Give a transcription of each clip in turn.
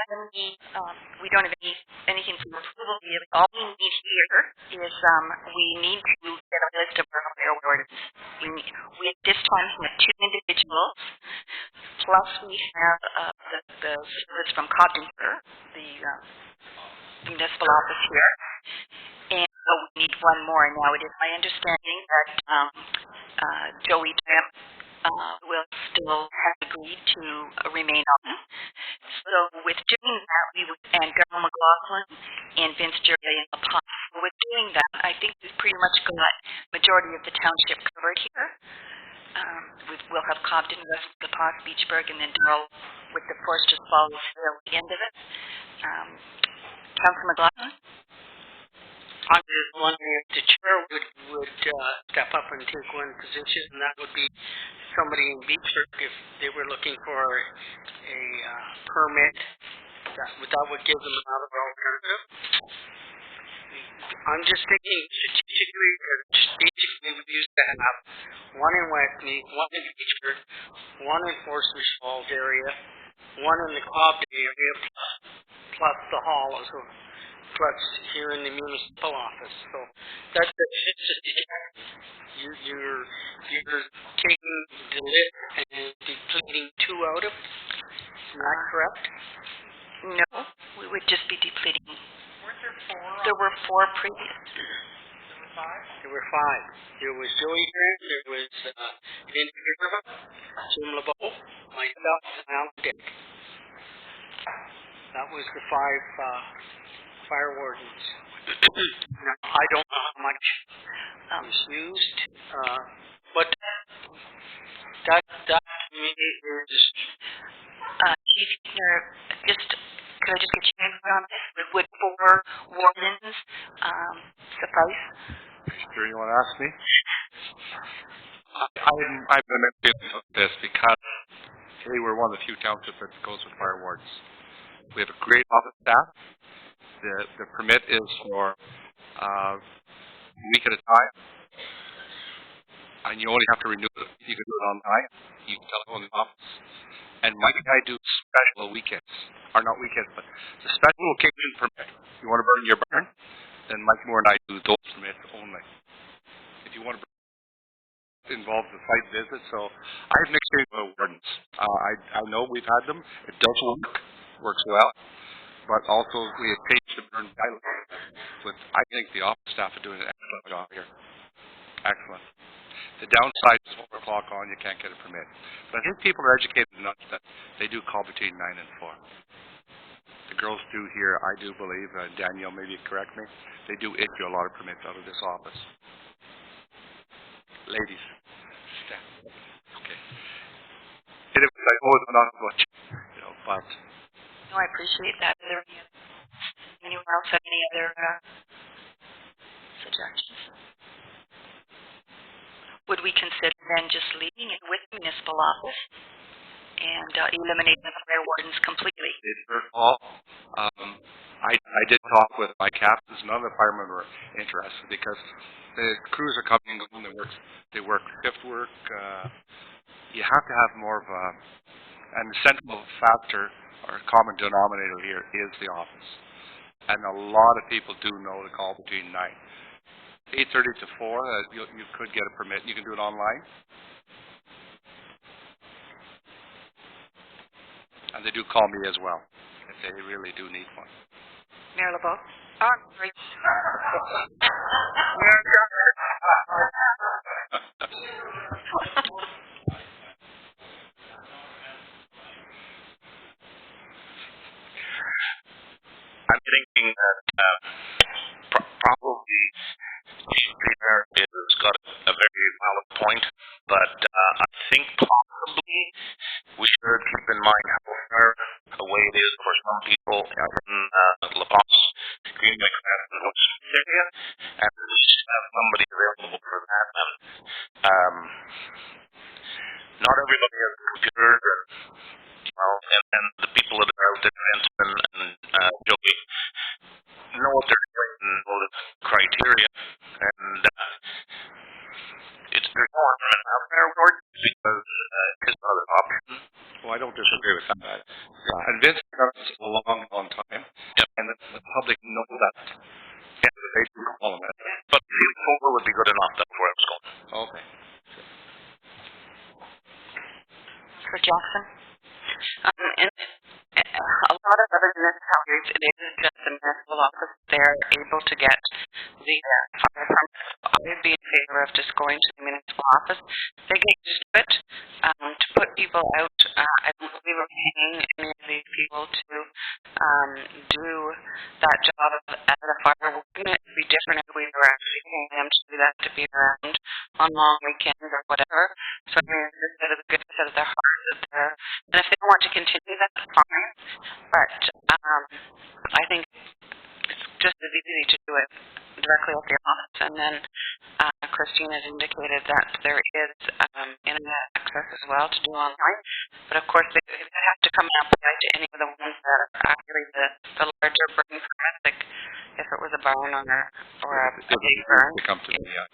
we don't have anything for approval. All we need here is we need to get a list of our fire wardens. We at this time have 2 individuals, plus we have the service from Cobdenker, the municipal office here, and we need 1 more. Now, it is my understanding that Joey Tramp will still have agreed to remain on. So with doing that, and Darryl McLaughlin and Vince Jerry in LaPont. With doing that, I think we've pretty much got majority of the township covered here. We'll have Cobden, West LaPont, Beachburg, and then Darryl with the Foresters Falls Hill at the end of it. Councillor McLaughlin? I'm just wondering if the chair would step up and take one position, and that would be somebody in Beachburg if they were looking for a permit. That would give them another alternative. I'm just thinking strategically we used to have 1 in Westmeath, 1 in Beachburg, 1 in Foresters Falls area, 1 in the Cobden area, plus the hall, plus here in the municipal office. So that's you're taking the list and depleting 2 out of it. Is that correct? No, we would just be depleting. Weren't there 4? There were 4 previous. There were 5? There were 5. There was Joey Grant, there was Vince River, Jim LeBeau, myself, and Alan Dick. That was the 5 fire wardens. I don't know how much was used, but that to me is... Could I just get your input on this? Would 4 wardens suffice? Sure, you want to ask me? I'm going to make this because we're one of the few townships that goes with fire wardens. We have a great office staff. The permit is for a week at a time, and you only have to renew it. You can do it online. You can telephone the office. And Mike and I do special weekends, or not weekends, but the special occasion permit. You want to burn your barn, then Mike Moore and I do those permits only. If you want to burn, it involves a site visit. So I have an experience with wardens. I know we've had them. It does works well. But also we have paid to burn pilots. I think the office staff are doing an excellent job here. Excellent. The downside is 4 o'clock on, you can't get a permit. But I think people are educated enough that they do call between 9 and 4. The girls do here, I do believe, Danielle, maybe correct me, they do issue a lot of permits out of this office. Ladies, stand. Okay. I know it's not much, but... No, I appreciate that. Is there anyone else have any other suggestions? Would we consider then just leaving it with the municipal office and eliminating the fire wardens completely? It's their call. I did talk with my captains. None of the firemen were interested because the crews are coming and going. They work shift work. You have to have more of a, and the central factor or common denominator here is the office. And a lot of people do know the call between 8:30 to 4, you could get a permit. You can do it online. And they do call me as well if they really do need one. Mayor LeBeau? Oh, I'm sorry. I'm thinking that probably Peter has got a very valid point, but I think possibly we should keep in mind how far away it is for some people in La Paz, Greenway, and West area, and we should have somebody available for that. And not everybody has a computer, and the people that are out there, Benson and Joey, know what they're doing and know the criteria, and there's no harm in having their word because it's not an option. Well, I don't disagree with that. And Vince done this a long, long time, Yep. and the public knows that. And they do call them it. But field 4 would be good enough. That's where I was going. Okay. For Jackson. And a lot of other municipalities, it is just the municipal office. They're able to get the fire permit. I would be in favor of just going to the municipal office. They get used to it. To put people out, I don't believe we're paying any of these people to do that job as a fire warden. It would be different if we were actually paying them to do that, to be around on long weekends or whatever. So I mean, it's a good set of their hearts that they're, and if they don't want to continue, that's fine. But I think it's just as easy to do it directly at the office. And then Christine has indicated that there is internet access as well to do online. But of course, they have to come and apply to any of the ones that are actually the larger burn permits, like if it was a barn or a big burn. To come to me, yeah.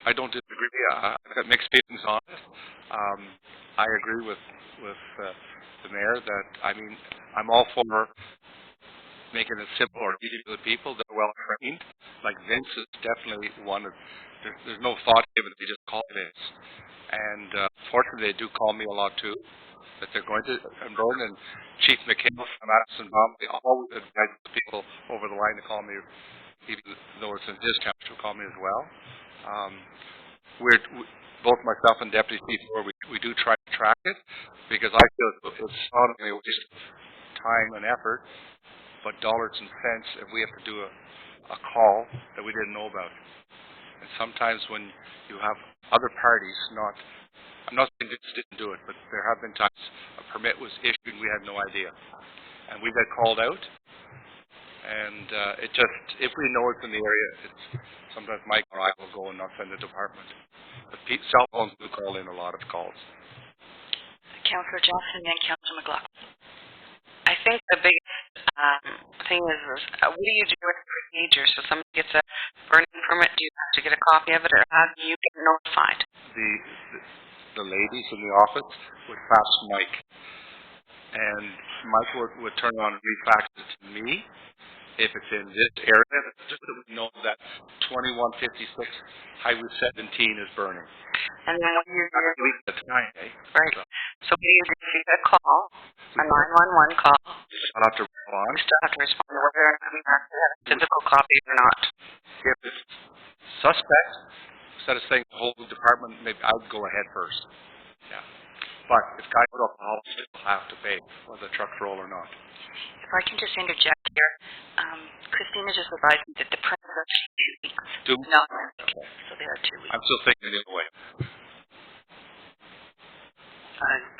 I don't disagree. I've got mixed feelings on it. I agree with the mayor that, I mean, I'm all for making it simple or easy for the people that are well trained. Like Vince is definitely one of, there's no thought given, they just call Vince. And fortunately they do call me a lot too, that they're going to enroll, and Chief McHale from Madison Bomb, they always advise the people over the line to call me, even though it's in discount, to call me as well. Both myself and Deputy Chief Moore, we do try to track it, because I feel it's not only a waste of time and effort, but dollars and cents if we have to do a call that we didn't know about. And sometimes when you have other parties I'm not saying this didn't do it, but there have been times a permit was issued and we had no idea. And we got called out, and it just, if we know it's in the area, sometimes Mike or I will go and not send the department. But cell phones do call in a lot of calls. Councillor Johnson and Councillor McLaughlin. I think the biggest thing is what do you do with the procedure? So somebody gets a burning permit, do you have to get a copy of it, or how do you get notified? The ladies in the office would fax Mike, and Mike would turn on and refax it to me if it's in this area, just so we know that 2156 Highway 17 is burning. And then what do you do? At least at the time, eh? Right. So what do you do if you get a call, a 911 call? I'll have to respond. You still have to respond to whether or not we have to have a physical copy or not. If it's suspect, instead of saying the whole department, maybe I'd go ahead first. Yeah. But if guys put up the policy, they'll have to pay whether the trucks roll or not. If I can just interject here, Christina just advised me that the permit is actually 2 weeks. 2 weeks? No. Okay. So they are 2 weeks. I'm still thinking the other way.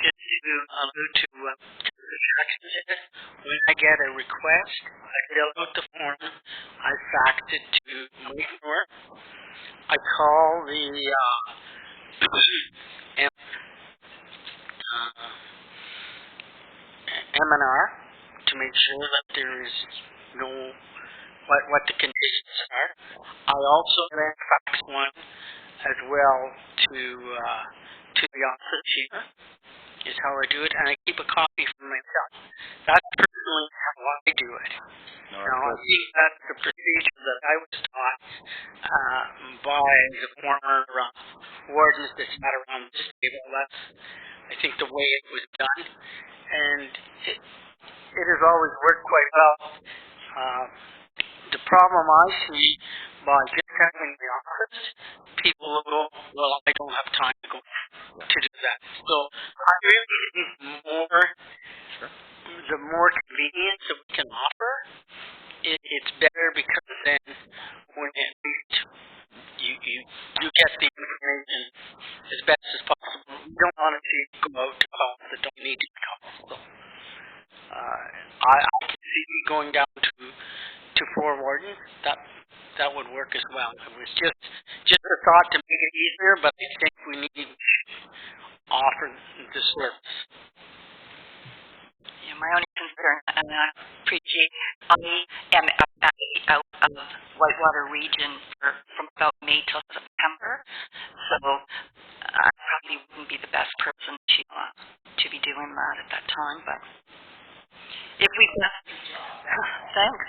Just to allude to the instructions here, when I get a request, I fill out the form, I fax it to Mike Moore, I call the M&R to make sure that there is no, what the conditions are. I also then fax one as well to the office here, is how I do it, and I keep a copy for myself. That's personally how I do it. Now, I think that's the procedure that I was taught by the former wardens that sat around this table. That's, I think, the way it was done, and it has always worked quite well. The problem I see by just having the office, people will go, well, I don't have time to go to do that. So I really think the more convenience that we can offer, it's better, because then when at least you get the information as best as possible. We don't want to see it go out to calls that don't need to be called. So I can see going down to 4 wardens. That would work as well. It was just a thought to make it easier, but I think we need to offer the service. Yeah, my only concern, and I appreciate, I am out of Whitewater region from about May till September, so I probably wouldn't be the best person to be doing that at that time, but if we can, thanks.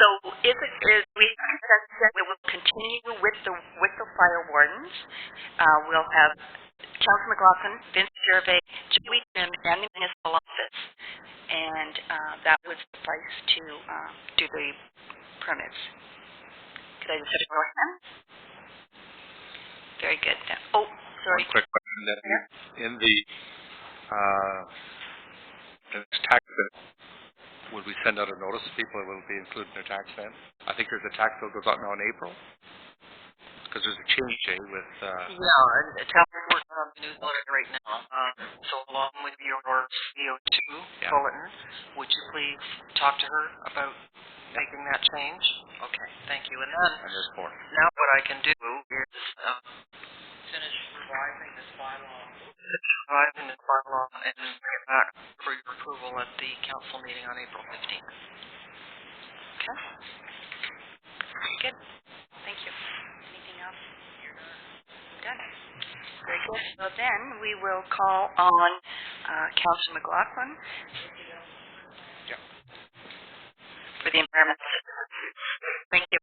So if it is, we will continue with the fire wardens. We'll have Councillor McLaughlin, Vince Gervais, Joey Sim, and the municipal office, and that would suffice to do the permits. Could I just have a motion? Very good. Oh, sorry. One quick question. In the tax bill, would we send out a notice to people that will be included in their tax then? I think there's a tax bill goes out now in April. Because there's a change with... Yeah, Talbot's working on the newsletter right now. So along with your CO2 bulletin, would you please talk to her about making that change? Okay, thank you. And then, And there's more. now what I can do is finish revising this bylaw. And bring it back for your approval at the council meeting on April 15th. Okay. Good. Thank you. Anything else? Done. Very good. So then we will call on Councillor McLaughlin for the environment. Thank you.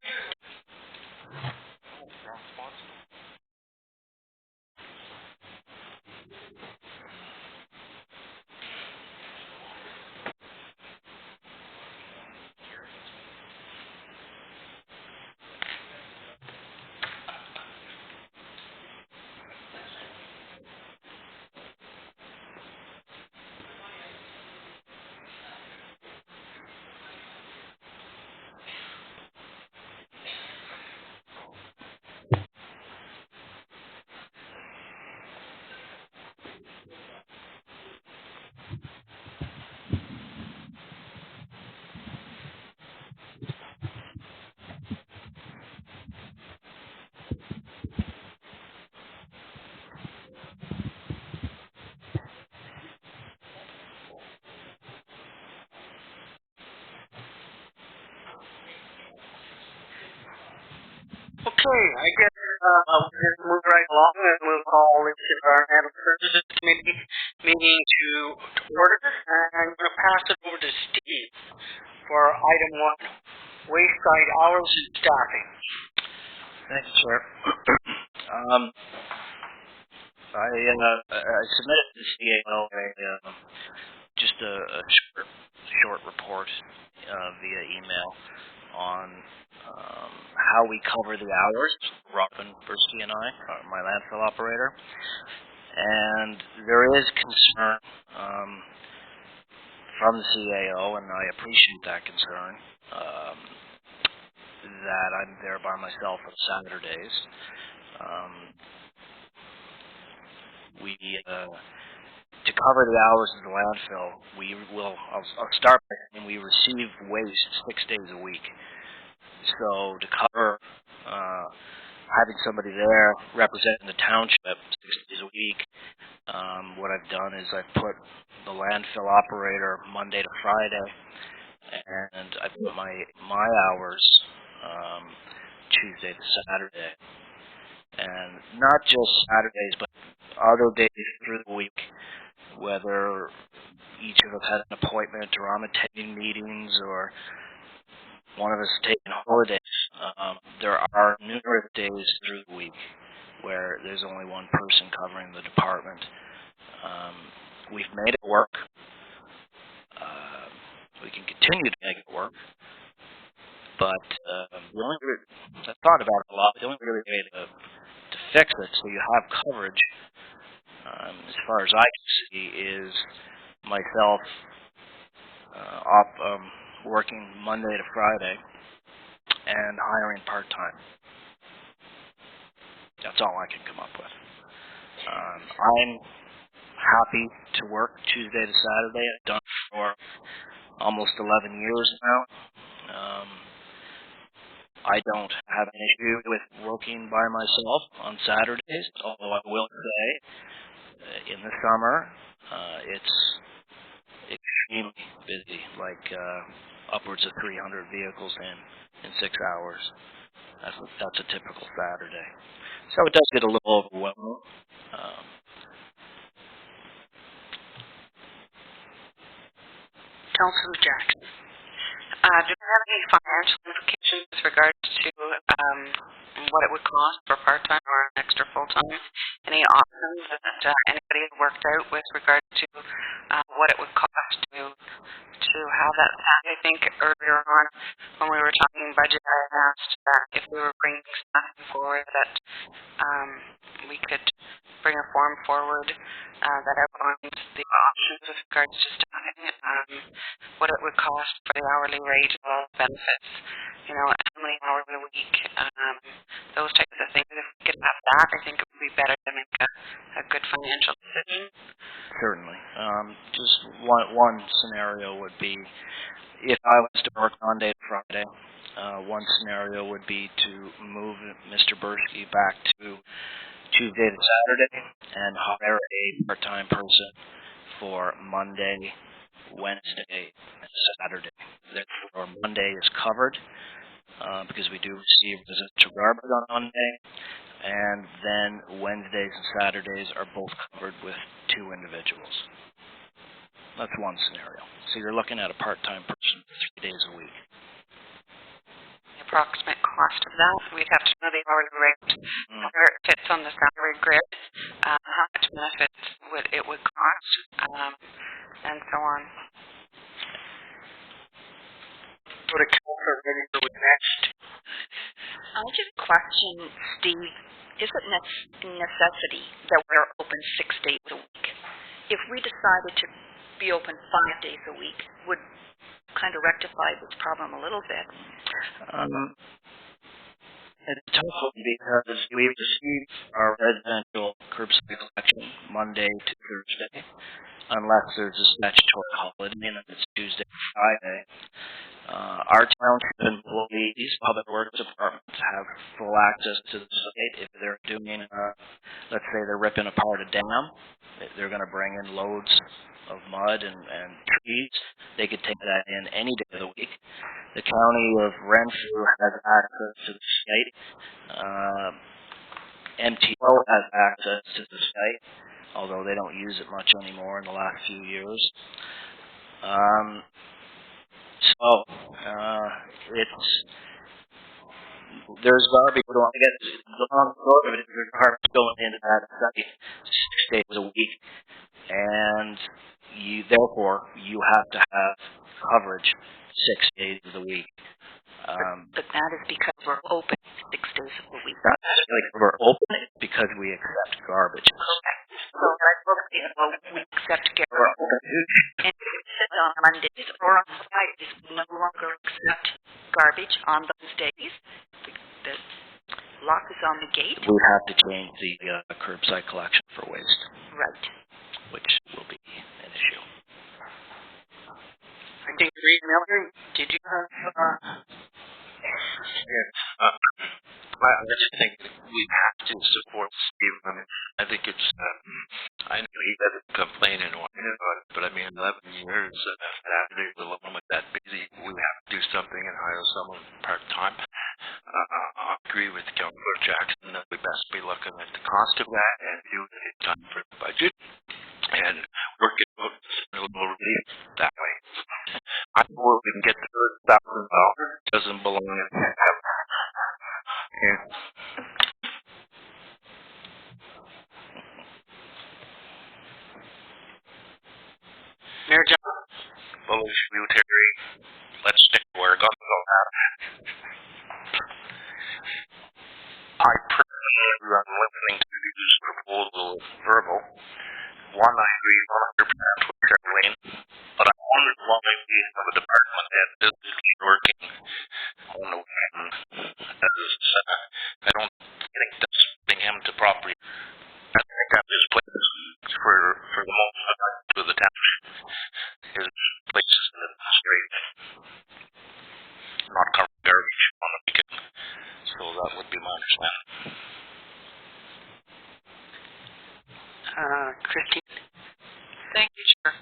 Okay, I guess we'll just move right along and we'll call this Environmental Services Committee meeting to order. And I'm going to pass it over to Steve for item 1, waste site hours and staffing. Thank you, Chair. I submitted to the CAO just a short report via email on how we cover the hours, Robin Bursky and I, my landfill operator. And there is concern from the CAO, and I appreciate that concern, that I'm there by myself on Saturdays. To cover the hours of the landfill, I'll start by saying we receive waste 6 days a week. So to cover having somebody there representing the township 6 days a week, what I've done is I've put the landfill operator Monday to Friday, and I put my hours Tuesday to Saturday. And not just Saturdays, but other days through the week, whether each of us has an appointment or I'm attending meetings or one of us is taking holidays. There are numerous days through the week where there's only one person covering the department. We've made it work. We can continue to make it work. But I thought about it a lot. The only really way to fix it so you have coverage, as far as I can see, is myself working Monday to Friday and hiring part-time. That's all I can come up with. I'm happy to work Tuesday to Saturday. I've done it for almost 11 years now. I don't have an issue with working by myself on Saturdays, although I will say in the summer it's extremely busy, like upwards of 300 vehicles in 6 hours. That's a typical Saturday. So it does get a little overwhelming. Councillor Jackson. Do we have any financial implications with regards to what it would cost for part-time or an extra full-time? Any options that anybody has worked out with regard to what it would cost to have that staff? I think earlier on when we were talking budget, I asked that if we were bringing staff forward that we could bring a form forward that outlines the options with regards to staffing, what it would cost for the hourly rate, all benefits, how many hours a week, those types of things. If we could have that, I think it would be better to make a good financial decision. Certainly. Just one scenario would be if I was to work Monday to Friday. One scenario would be to move Mr. Bursky back to Tuesday to Saturday and hire a part-time person for Monday, Wednesday, and Saturday. Therefore, Monday is covered because we do receive residential garbage on Monday, and then Wednesdays and Saturdays are both covered with 2 individuals. That's one scenario. So you're looking at a part-time person for 3 days a week. Approximate cost of that. We'd have to know the hourly rate, where it fits on the salary grid, how much benefits it would cost, and so on. Go to Councillor Redditor with next. I just question, Steve, is it necessity that we're open 6 days a week? If we decided to be open 5 days a week, would kind of rectify this problem a little bit. It's tough because we receive our residential curbside collection Monday to Thursday, unless there's a statutory holiday, and it's Tuesday to Friday. Our township employees, public works departments, have full access to the site. If they're doing, let's say they're ripping apart a dam, they're going to bring in loads of mud and trees, they could take that in any day of the week. The county of Renfrew has access to the site. MTO has access to the site, although they don't use it much anymore in the last few years. There's garbage going. I guess the long short of it is there's garbage going into that site 6 days a week, and therefore you have to have coverage 6 days of the week. But that is because we're open 6 days of the week. Not necessarily because we're open, it's because we accept garbage. So we accept garbage. And if it says on Mondays or on Fridays, we no longer accept garbage on those days. The lock is on the gate. We have to change the curbside collection for waste. Right. Which will be an issue. I think Reed Miller, did you have... Yes. I just think we have to support Steve. I think it's, I know he doesn't complain and whine about it, but I mean, 11 years Saturday alone with that busy, we have to do something and hire someone part-time. I agree with Councillor Jackson that we best be looking at the cost of that and do it in time for the budget and work it out a little relief that way. I know where we can get to $1,000 doesn't belong in yeah. Mayor John? Well, Terry, let's stick to our guns on that. I personally, I'm listening to this proposal verbal. One, I agree 100% with Caroline, but I wonder why we have a department that is working on the weekend. I don't think that's putting him to property. I think that his place for the most part to the township. His place is in the street, not covering garbage on the weekend. So that would be my understanding. Christine? Thank you, Chair.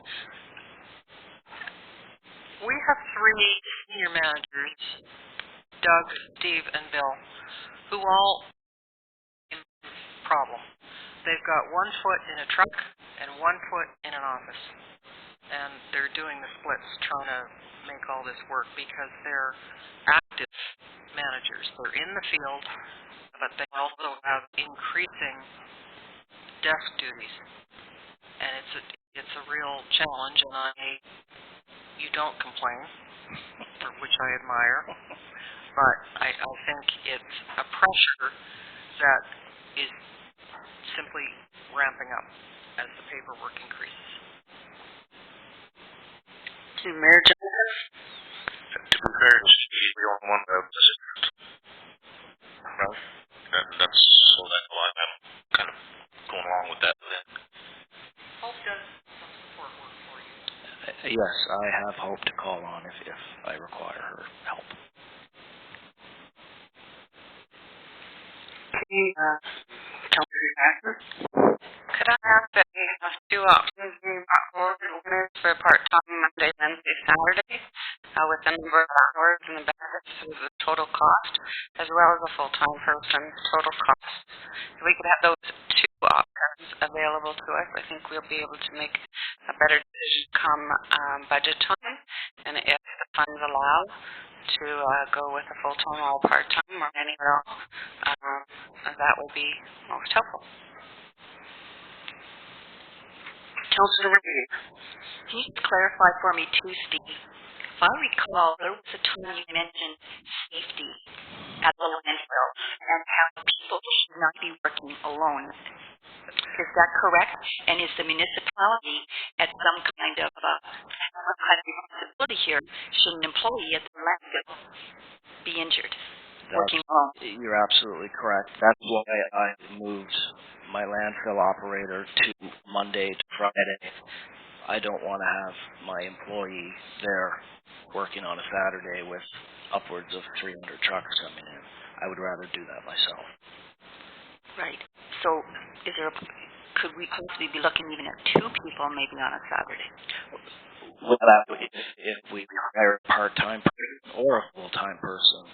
We have 3 senior managers, Doug, Steve, and Bill, who all have the same problem. They've got 1 foot in a truck and 1 foot in an office. and they're doing the splits, trying to make all this work because they're active managers. They're in the field, but they also have increasing desk duties, and it's a real challenge. And you don't complain, for which I admire, but I think it's a pressure that is simply ramping up as the paperwork increases. To Mayor Johnson? To be fair, he's the only one that doesn't. No, that's so that's why I'm kind of going along with that. Then. Hope does some support work for you. Yes, I have Hope to call on if I require her help. Councillor Jackson? Could I ask that we have two options moving forward? One is for part-time Monday, Wednesday, Saturday, with the number of hours and the benefits of the total cost, as well as a full-time person total cost. If we could have those two options available to us, I think we'll be able to make a better decision come budget time, and if the funds allow, to go with a full-time or part-time or anywhere else, that would be most helpful. Councillor Reid? Can you clarify for me too, Steve? If I recall, there was a time you mentioned safety at the landfill and how people should not be working alone. Is that correct? And is the municipality at some kind of responsibility here? Should an employee at the landfill be injured working alone? You're absolutely correct. That's why I moved my landfill operator to Monday to Friday. I don't want to have my employee there working on a Saturday with upwards of 300 trucks coming in. I would rather do that myself. Right. So could we possibly be looking even at two people maybe on a Saturday? Well, that would, if we hire a part-time person or a full-time person,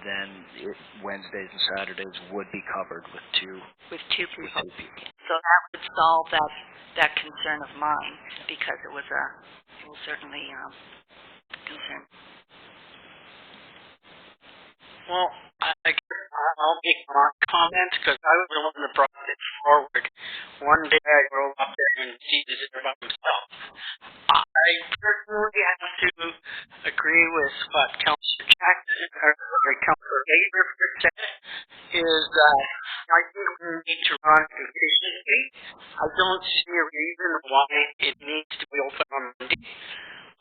then Wednesdays and Saturdays would be covered with two people. So that would solve that concern of mine, because it was certainly a concern. Well, I guess I'll make my comment because I was the one that brought it forward. One day I drove up there and see this by himself. I personally have to agree with what Councillor Jackson or Councillor Gabriel said, is that I think we need to run efficiently. I don't see a reason why it needs to be open on Monday.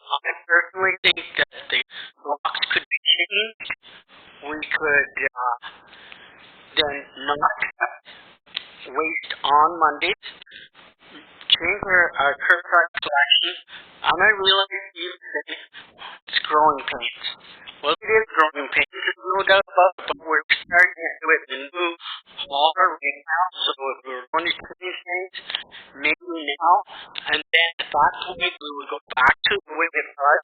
I personally think that the locks could be changed. We could then not waste on Mondays, change our curbside collection. And I realize you say it's growing pains. Well, it is growing pains, there's no doubt about it, but we're starting to do it in the new hauler right now. So if we were going to change things, maybe now, and then at that point we would go back to the way it was,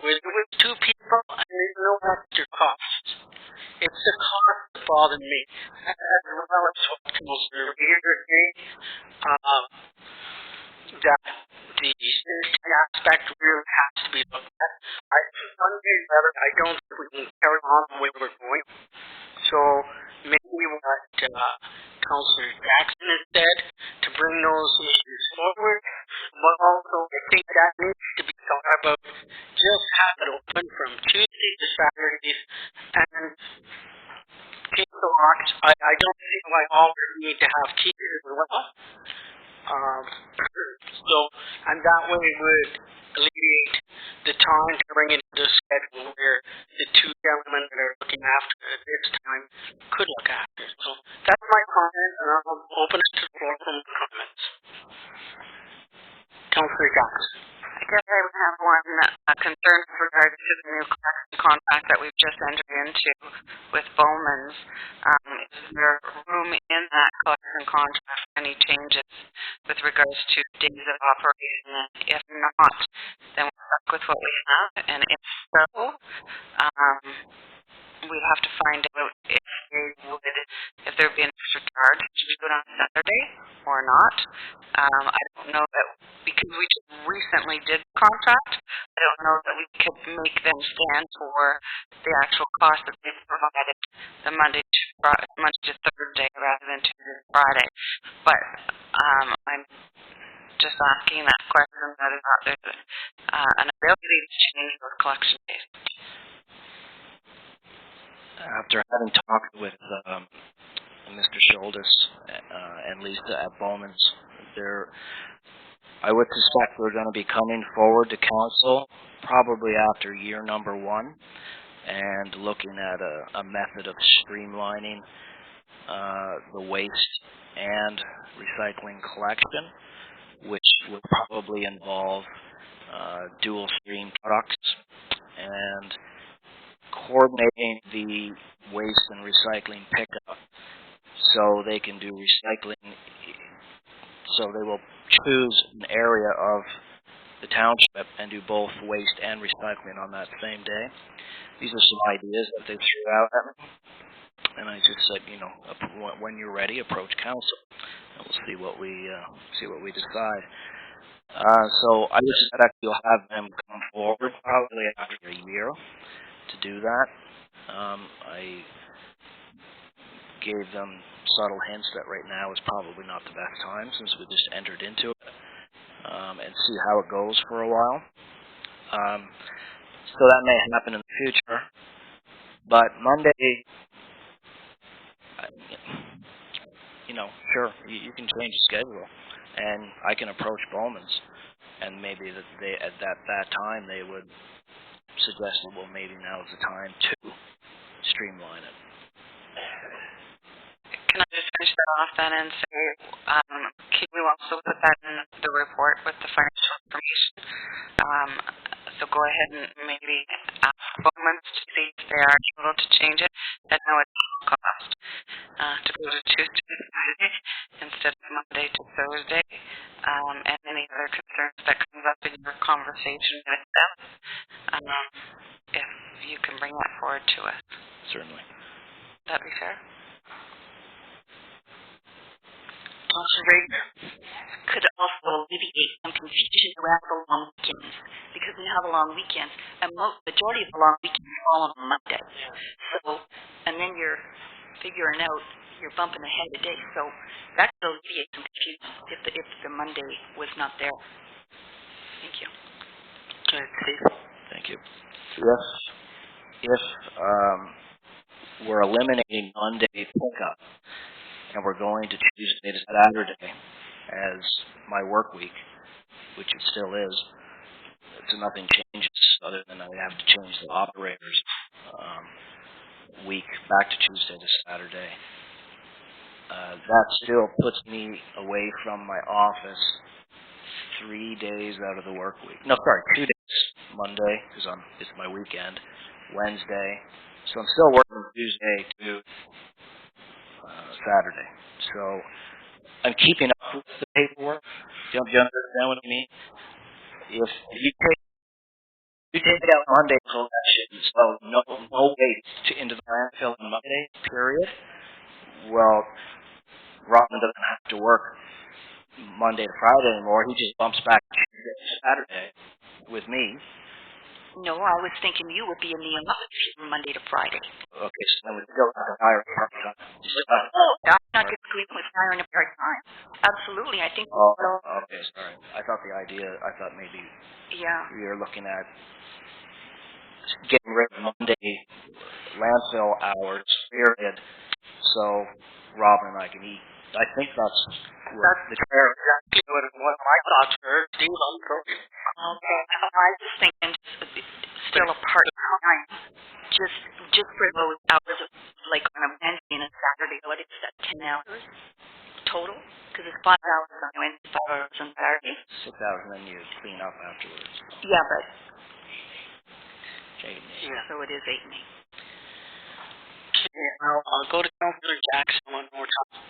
where there was two people and there's no extra cost. It's the cost that bothered me, as well as what Councillor Reid was saying, that the safety aspect really has to be looked at. I don't think we can carry on the way we're going. So maybe what Councillor Jackson has said, to bring those issues forward, but also I think that needs to be thought about. Just have it open from Tuesday to Saturdays and keep the locks. I don't see why all we need to have keys as well. And that way would alleviate the time to bring it to the schedule where the two gentlemen that are looking after it at this time could look after it. So that's my comment, and I'll open it to the floor for comments. Councillor Jackson. I guess I would have one concern with regards to the new collection contract that we've just entered into with Bowman's. Is there room in that collection contract for any changes with regards to days of operation? And if not, then we're stuck with what we have. And if so, we'd have to find out if there would be an extra charge to do it on Saturday or not. I don't know that, because we just recently did the contract, I don't know that we could make them stand for the actual cost that they provided the Monday to Thursday rather than Tuesday to Friday. But I'm just asking that question whether or not there's an ability to change those collection days. After having talked with Mr. Schultes and Lisa at Bowman's, I would suspect we're going to be coming forward to council probably after year number 1 and looking at a method of streamlining the waste and recycling collection, which would probably involve dual stream trucks and coordinating the waste and recycling pickup so they can do recycling, so they will choose an area of the township and do both waste and recycling on that same day. These are some ideas that they threw out at me, and I just said, when you're ready, approach council, and we'll see what we decide. So I just expect you'll have them come forward probably after a year to do that. I gave them subtle hints that right now is probably not the best time since we just entered into it, and see how it goes for a while. So that may happen in the future. But Monday, sure, you can change the schedule, and I can approach Bowman's, and maybe that they at that time they would suggest that, well, maybe now is the time to streamline it. Can I just finish that off then and say, can you also put that in the report with the financial information? So go ahead and maybe ask Bowman's to see if they are able to change it. I know it's cost to go to Tuesday to Friday instead of Monday to Thursday, and any other concerns that comes up in your conversation with them. If you can bring that forward to us. Certainly. That'd be fair. Could also alleviate some confusion around the long weekends, because we have a long weekend, and majority of the long weekends fall on a Monday. So, and then you're figuring out you're bumping ahead a day. So that could alleviate some confusion if the Monday was not there. Thank you. Thank you. If we're eliminating Monday pickup and we're going to Tuesday to Saturday as my work week, which it still is, so nothing changes other than I have to change the operator's week back to Tuesday to Saturday. That still puts me away from my office 3 days out of the work week. No, sorry, 2 days. Monday, because it's my weekend. Wednesday. So I'm still working Tuesday to Saturday. So I'm keeping up with the paperwork. Do you understand what I mean? If you take it out Monday collection, so no waste into the landfill on Monday, period. Well, Robin doesn't have to work Monday to Friday anymore. He just bumps back Tuesday to Saturday with me. No, I was thinking you would be in the office from Monday to Friday. Okay, so then we still have to hire a part-time. I'm not disagreeing with hiring a part-time. Absolutely, I think. Oh, okay, sorry. I thought maybe Yeah. we were looking at getting rid of Monday landfill hours, period, so Robin and I can eat. I think that's exactly what my thoughts were. Steve, I'm sorry. Okay. I was just thinking still a part-time, just for those hours of, like on a Wednesday and a Saturday, what is that, 10 hours total? Because it's 5 hours on Wednesday, 5 hours on Saturday. 6 hours, and then you clean up afterwards. Yeah, but, Yeah. so it is 8 and 8. Okay, I'll go to Councillor Jackson one more time.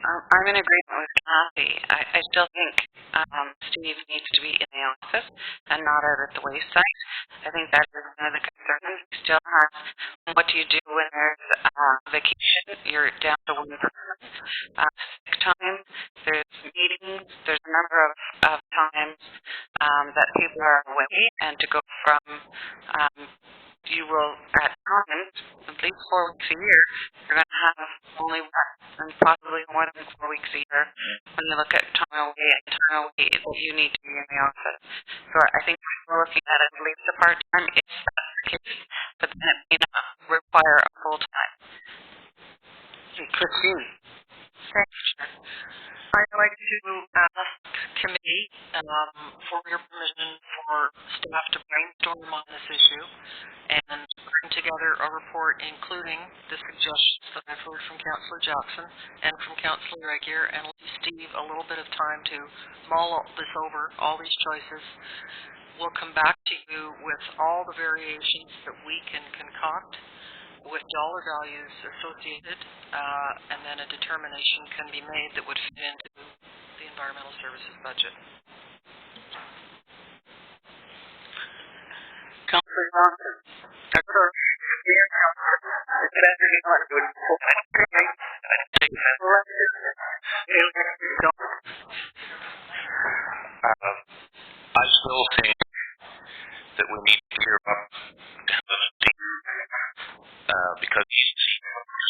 I'm in agreement with Kathy. I still think Steve needs to be in the office and not out at the waste site. I think that is one of the concerns. He still has, what do you do when there's vacation? You're down to one person. Sick time, there's meetings, there's number of times that people are away, and to go from you will at times, at least 4 weeks a year, you're going to have only one and possibly more than 4 weeks a year when you look at time away and time away that you need to be in the office. So I think we're looking at least a part-time if that's the case, but then it may not require a full-time. Christine. Thanks, Chair. I'd like to ask committee for your permission for staff to brainstorm on this issue and bring together a report including the suggestions that I've heard from Councillor Jackson and from Councillor Regier, and leave Steve a little bit of time to mull this over, all these choices. We'll come back to you with all the variations that we can concoct with dollar values associated, and then a determination can be made that would fit into the environmental services budget. Councillor Johnson. I still think that we need to gear up because he's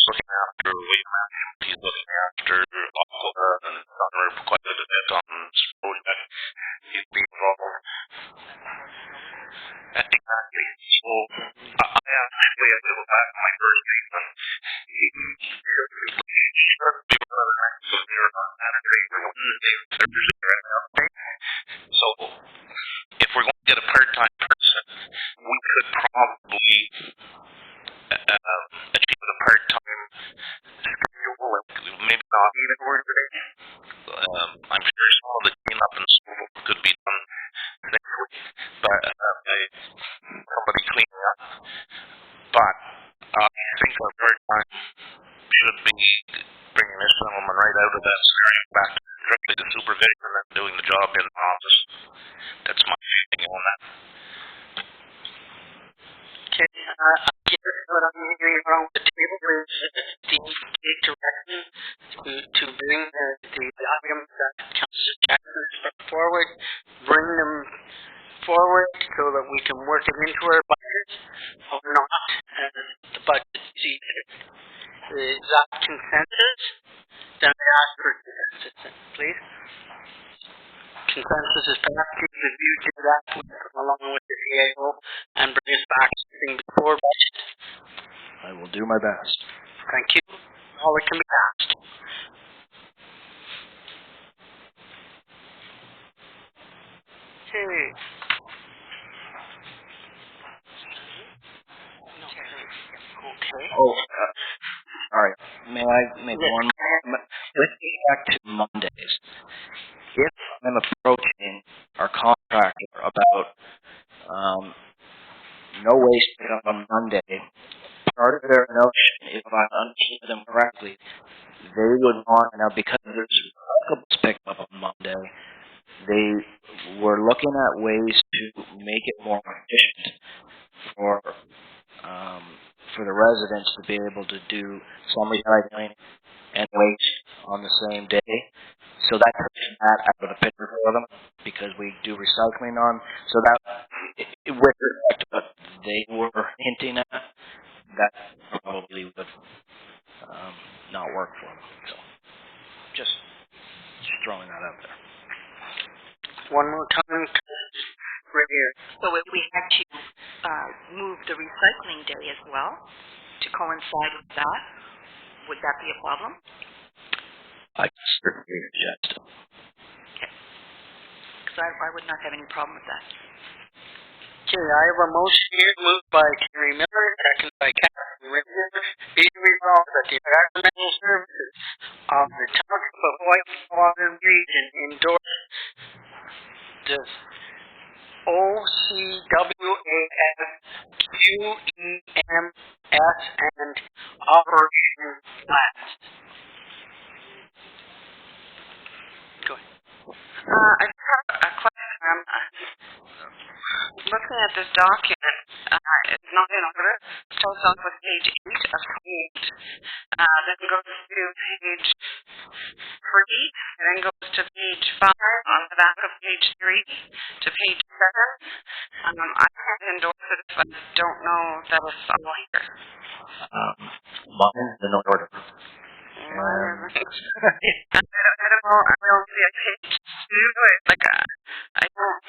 looking after weight management, he's looking after Aqua and Summer quite a bit on this project. He's been involved. Exactly. So I actually have to go back to my first statement. He should be one of the next manager right now. So if we're going to get a part-time person, we could probably achieve a part-time schedule, maybe not even work today. I'm sure some of the cleanup and stuff could be done next week by somebody cleaning up. But I think a part-time should be bringing this gentleman right out of that scenario back directly to supervision and then doing the job in the office. That's my feeling on that. Okay, I guess what I'm hearing around the table is Steve take direction to bring the items that Councillor Jackson has brought forward, bring them forward so that we can work it into our budget or not, as the budget sees it. Is that consensus? Then I ask for consensus, please. Consensus is passed to review to that along with the CAO and bring us back something before budget. I will do my best. Thank you. All that can be asked. Okay. Okay. Oh, sorry. May I make one more? Let's get back to Mondays. If I'm approaching our contractor about no waste pickup on Monday, part of their notion, if I understood them correctly, they would want, now because there's recyclables picked up on Monday, they were looking at ways to make it more efficient for the residents to be able to do some recycling and waste on the same day. So that takes that out of the picture for them because we do recycling on. So that, with respect to what they were hinting at, that probably would not work for them. So just throwing that out there. One more time, right here. So if we had to move the recycling day as well to coincide with that, would that be a problem? I certainly suggest. Okay. Because I would not have any problem with that. Okay, I have a motion here moved by Terry Miller, seconded by Catherine Ritter. Be it resolved that the environmental services of the Township of Whitewater Region endorse the OCWAS QEMS and operation plans. Go ahead. I just have a question. Looking at this document, it's not in order. It starts off with page 8 of 8, then goes to page 3, and then goes to page 5 on the back of page 3 to page 7. I can't endorse it if I don't know that it's all here. Mine's in order. I don't know. I don't see a page 2. Like, I don't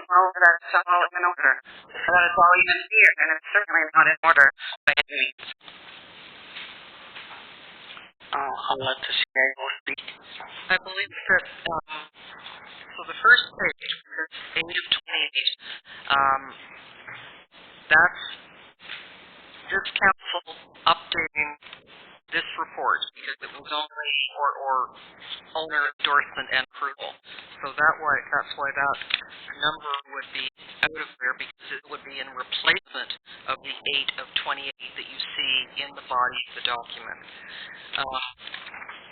know that it's all in order. That it's all even here, and it's certainly not in order by any means. I'll let the CIO speak. I believe that, so the first page, page of 28, that's this council updating this report because it was only or owner endorsement and approval. So that's why that number would be out of there because it would be in replacement of the 8 of 28 that you see in the body of the document.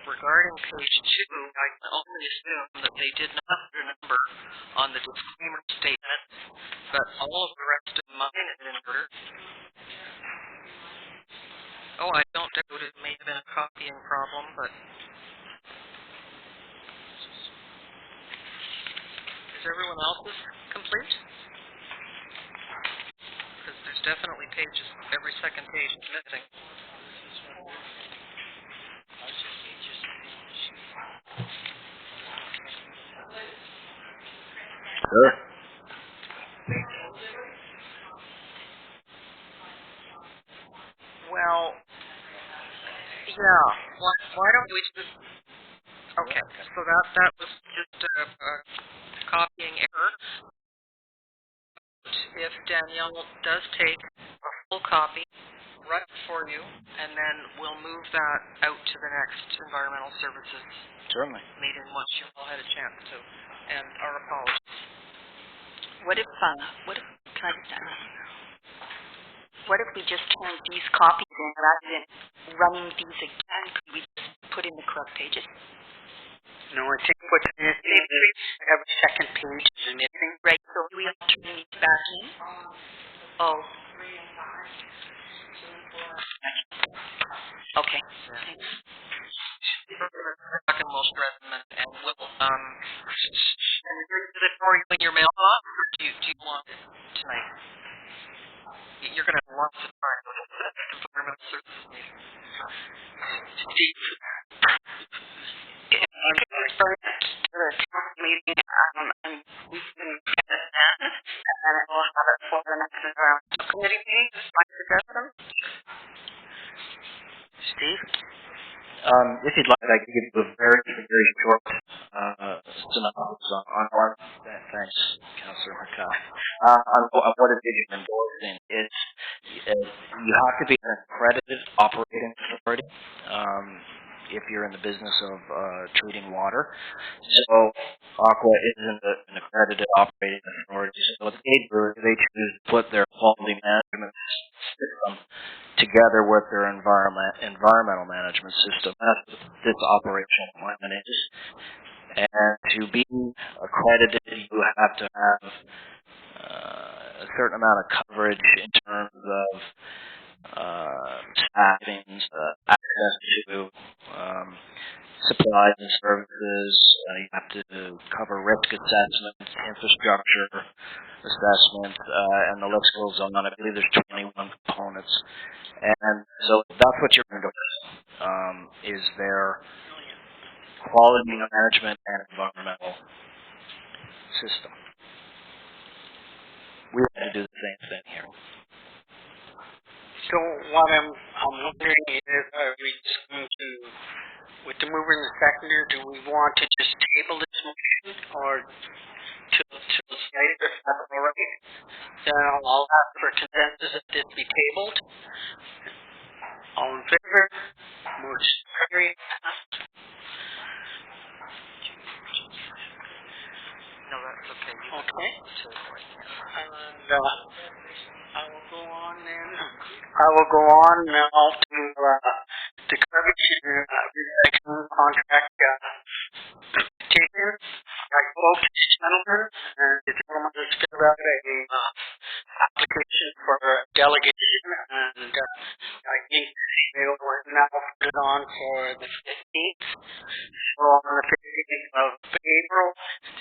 Regarding page 2, I can only assume that they did not put a number on the disclaimer statement, but all of the rest of mine is in order. Oh, I don't doubt it may have been a copying problem, but is everyone else's complete? Because there's definitely pages, every second page is missing. Sure. Well, yeah. Why don't we just? Okay. So that was just a copying error. If Danielle does take a full copy, run it for you, and then we'll move that out to the next environmental services Certainly. meeting once you've all had a chance to. And our apologies. What if can I just ask? What if we just turned these copies in rather than running these again? Could we just put in the correct pages? No, I think what's missing is every second page is missing. Right, so do we have to turn these back in? Oh. Okay. Thanks. Back and we'll shred them and we'll is it for you in your mailbox or do you want it tonight? You're gonna have lots of time with the environmental services meeting. Steve. You can refer it to the council meeting, and we can get it in, and then we'll have it for the next committee meeting. Is my suggestion? Steve? If you'd like, I can give you a very, very short synopsis on what. Thanks, Councillor McCall. On what it is you're endorsing. You have to be an accredited operating authority if you're in the business of treating water. So Aqua isn't an accredited operating authority. So what they do is they choose to put their quality management system together with their environmental management system. That's what this operational plan is. And to be accredited, you have to have a certain amount of coverage in terms of staffing, access to supplies and services. You have to cover risk assessment, infrastructure assessment, and the list goes on. I believe there's 21 components. And so that's what you're endorsing, is their quality management and environmental system. We have to do the same thing here. So what I'm wondering is, are we just going to, with the mover and the seconder, do we want to just table this motion or till later, if that's all right? Then I'll ask for consensus that this be tabled. All in favor? Motion carried. No, that's okay. Okay. And I will go on now to the garbage recycling contract petition. I spoke to the gentleman, and the gentleman has filled out a application for delegation, and I think they will now put it on for the 15th. So on the 15th of April,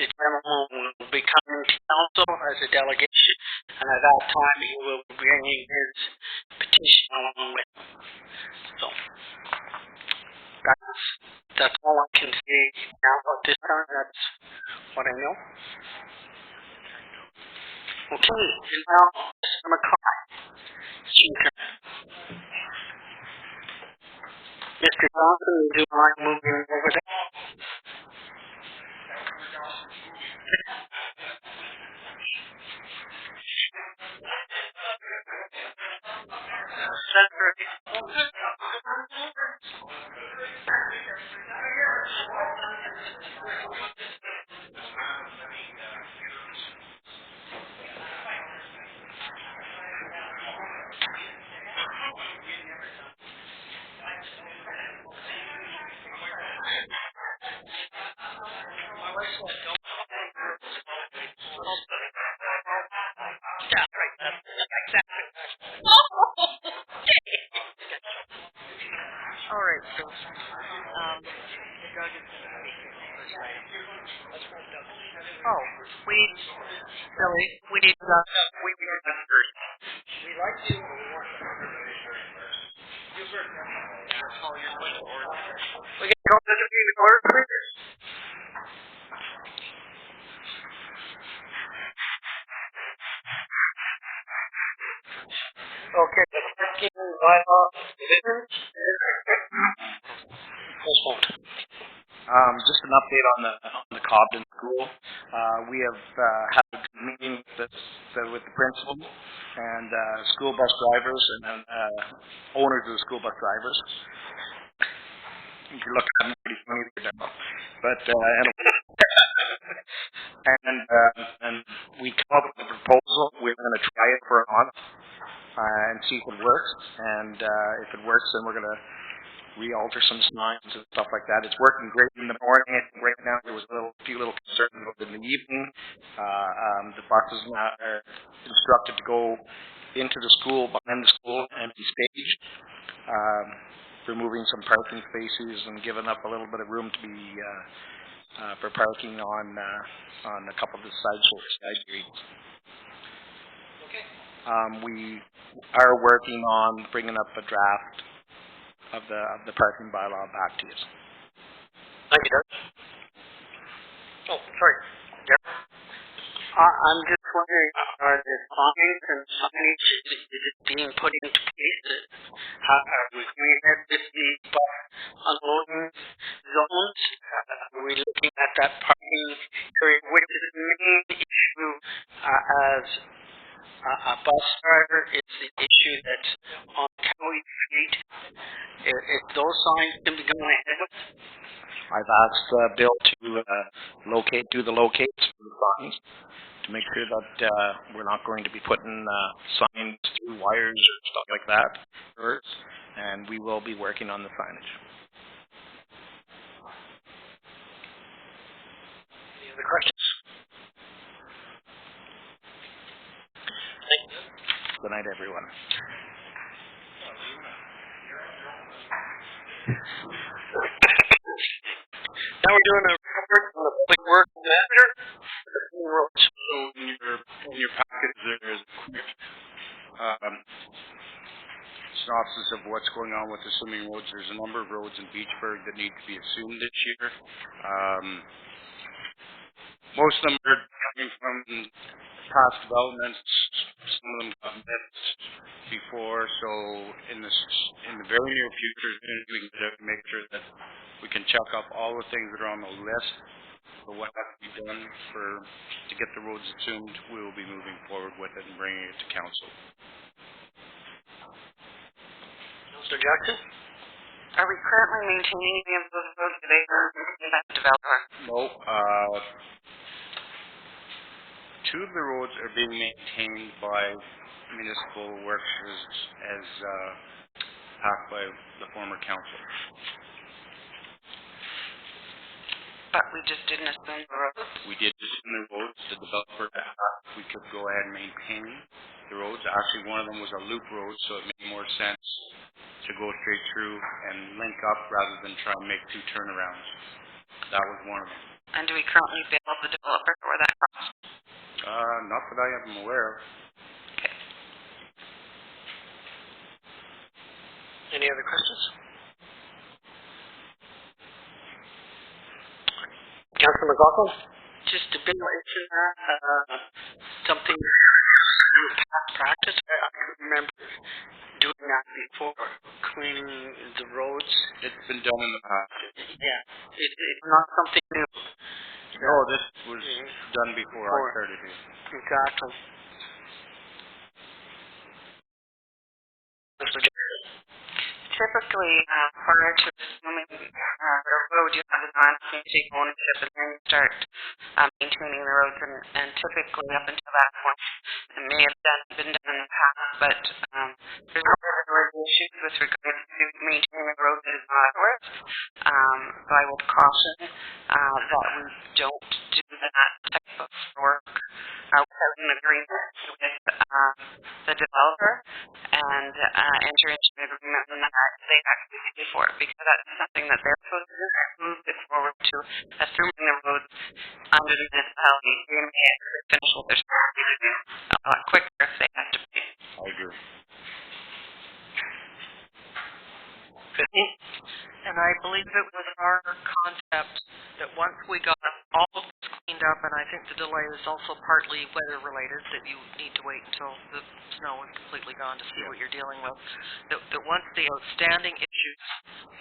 the gentleman will be coming to council as a delegation, and at that time he will be bringing his petition along with him. So that's all I can say now at this time. That's what I know. Okay, and now Mr. McCoy. Mr. Johnson, would you mind moving over there? All right, so, Doug is going to speak to the first item. Oh, we need, Billy, we need, we need Doug first. We like to. We can call this a meeting order, please. Okay, the parking bylaw revisions. Just an update on the Cobden School. We have had a meeting with the principal and school bus drivers and owners of the school bus drivers. You can look at them pretty funny there now, but and we come up with a proposal. We're going to try it for a month and see if it works. And if it works, then we're going to re-alter some signs and stuff like that. It's working great in the morning. Right now, there was a few little concerns about it in the evening. The buses are instructed to go into the school, behind the school, empty stage, removing some parking spaces and giving up a little bit of room to be for parking on a couple of the side streets. We are working on bringing up a draft of the parking bylaw back to you. Thank you, Doug. Oh, sorry. Yep. I'm just wondering, are the signs and signage, is it being put into place? Are we going ahead with the bus unloading zones? Are we looking at that parking area, which is the main issue as a bus driver? It's the issue that's on Cowie Street. If those signs can be going ahead with. I've asked Bill to do the locates for the signs to make sure that we're not going to be putting signs through wires or stuff like that first, and we will be working on the signage. Any other questions? Thank you. Good night, everyone. Now we're doing a report on the public works manager. So in your package there is a quick synopsis of what's going on with assuming roads. There's a number of roads in Beachburg that need to be assumed this year. Most of them are coming from past developments. Some of them got missed before, so in the very near future, we can make sure that we can check up all the things that are on the list for what has to be done to get the roads assumed. We will be moving forward with it and bringing it to council. Mr. Jackson? Are we currently maintaining any of those roads today for that developer? No, two of the roads are being maintained by municipal works as passed by the former council. But we just didn't assume the roads? We did assume the roads. The developer asked we could go ahead and maintain the roads. Actually, one of them was a loop road, so it made more sense to go straight through and link up rather than try and make two turnarounds. that was one of them. And do we currently bill the developer for that cost? Not that I am aware of. Okay. Any other questions? Councillor McLaughlin? Just a bit into that, something in past practice, I can remember doing that before, cleaning the roads. It's been done in the past. Yeah, it's not something new. No, this was done before I started here. Exactly. Typically, prior to assuming the road, you have design, you take ownership, and then you start maintaining the roads. And typically, up until that point, it may have been done in the past, but there's always issues with regards to maintaining the roads that is not ours. So I would caution that we don't do that type of work without an agreement with the developer and enter into an agreement on that they actually pay for it, because that's something that they're supposed to do. Move it forward to assuming the roads under the municipality. They may actually finish what they're supposed to do a lot quicker if they have to pay. I agree. And I believe it was our concept that once we got all of this cleaned up, and I think the delay is also partly weather related, that you need to wait until the snow is completely gone to see what you're dealing with, that once the outstanding issues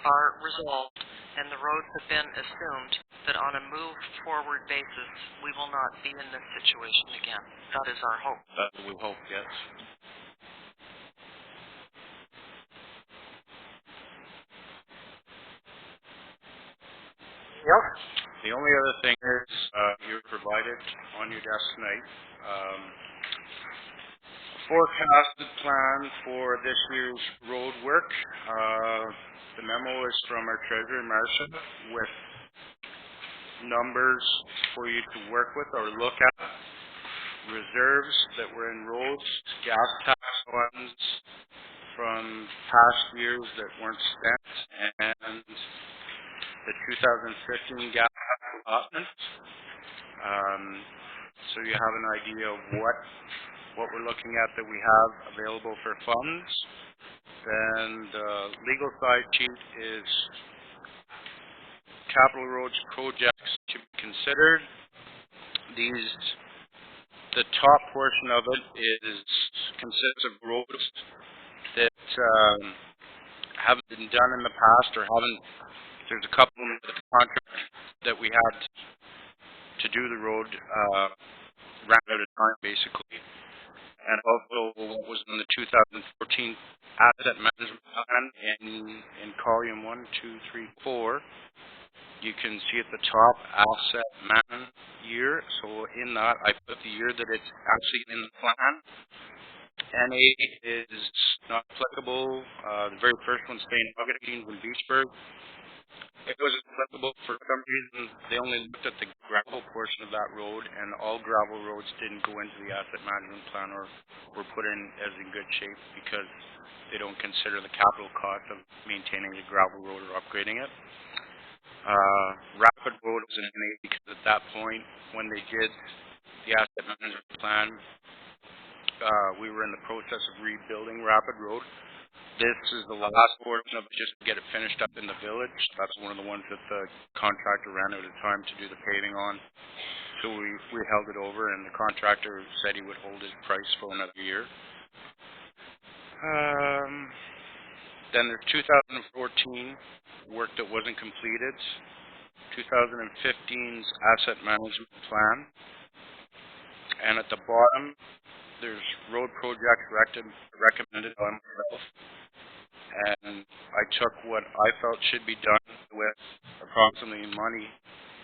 are resolved and the roads have been assumed, that on a move forward basis, we will not be in this situation again. That is our hope. That we hope, yes. Yep. The only other thing is, you provided on your desk tonight, forecasted plan for this year's road work. The memo is from our treasurer, Marcia, with numbers for you to work with or look at. Reserves that were in roads, gas tax funds from past years that weren't spent, and the 2015 gas allotment. So you have an idea of what we're looking at that we have available for funds. Then the legal side sheet is capital roads projects to be considered. The top portion of it consists of roads that haven't been done in the past or haven't. There's a couple of the contract that we had to do the road ran out of time, basically. And also what was in the 2014 asset management plan in column 1, 2, 3, 4. You can see at the top asset man year. So in that, I put the year that it's actually in the plan. NA is not applicable. The very first one, St. Augustine in Beachburg. It wasn't applicable for some reason. They only looked at the gravel portion of that road, and all gravel roads didn't go into the asset management plan or were put in as in good shape because they don't consider the capital cost of maintaining the gravel road or upgrading it. Rapid Road was an NA because at that point, when they did the asset management plan, we were in the process of rebuilding Rapid Road. This is the last portion of it, just to get it finished up in the village. That's one of the ones that the contractor ran out of time to do the paving on. So we held it over, and the contractor said he would hold his price for another year. Then there's 2014 work that wasn't completed. 2015's asset management plan. And at the bottom, there's road projects recommended by myself. And I took what I felt should be done with approximately money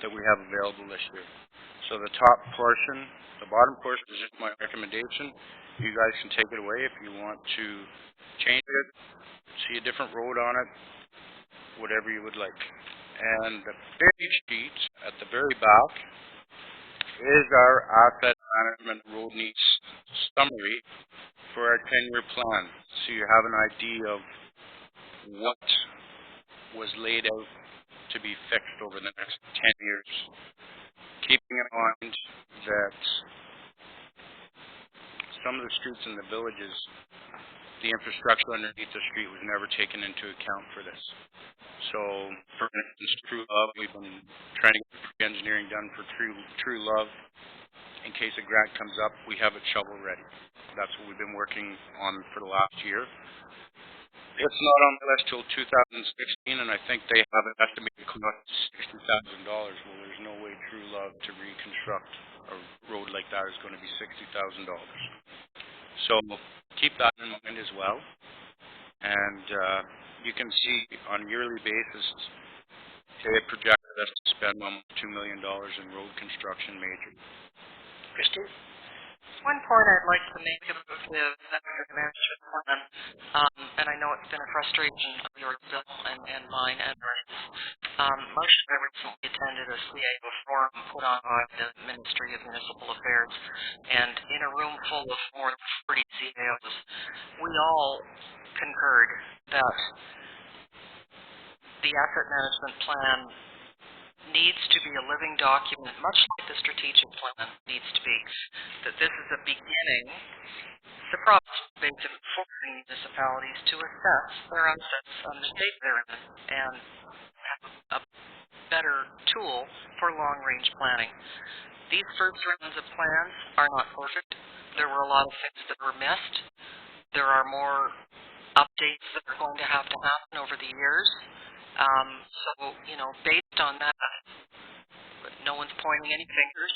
that we have available this year. So the top portion, the bottom portion is just my recommendation. You guys can take it away if you want to change it, see a different road on it, whatever you would like. And the big sheet at the very back is our asset management road needs summary for our 10-year plan. So you have an idea of what was laid out to be fixed over the next 10 years. Keeping in mind that some of the streets in the villages, the infrastructure underneath the street was never taken into account for this. So, for instance, True Love, we've been trying to get pre-engineering done for True Love. In case a grant comes up, we have it shovel ready. That's what we've been working on for the last year. It's not on the list till 2016, and I think they have an estimated cost of $60,000. Well, there's no way True Love to reconstruct a road like that is going to be $60,000. So keep that in mind as well. And you can see on a yearly basis, they had projected us to spend almost $2 million in road construction major. Christine? One point I'd like to make about the disaster management plan, and I know it's been a frustration of yours, Bill, and mine, and Marcia and I recently attended a CIO forum put on by the Ministry of Municipal Affairs, and in a room full of more than 40 CIOs, we all concurred that the asset management plan needs to be a living document, much like the strategic plan needs to be, that this is a beginning. The province basically forcing municipalities to assess their assets and the state they're in, and have a better tool for long-range planning. These first rounds of plans are not perfect. There were a lot of things that were missed. There are more updates that are going to happen over the years. So, based on that, no one's pointing any fingers.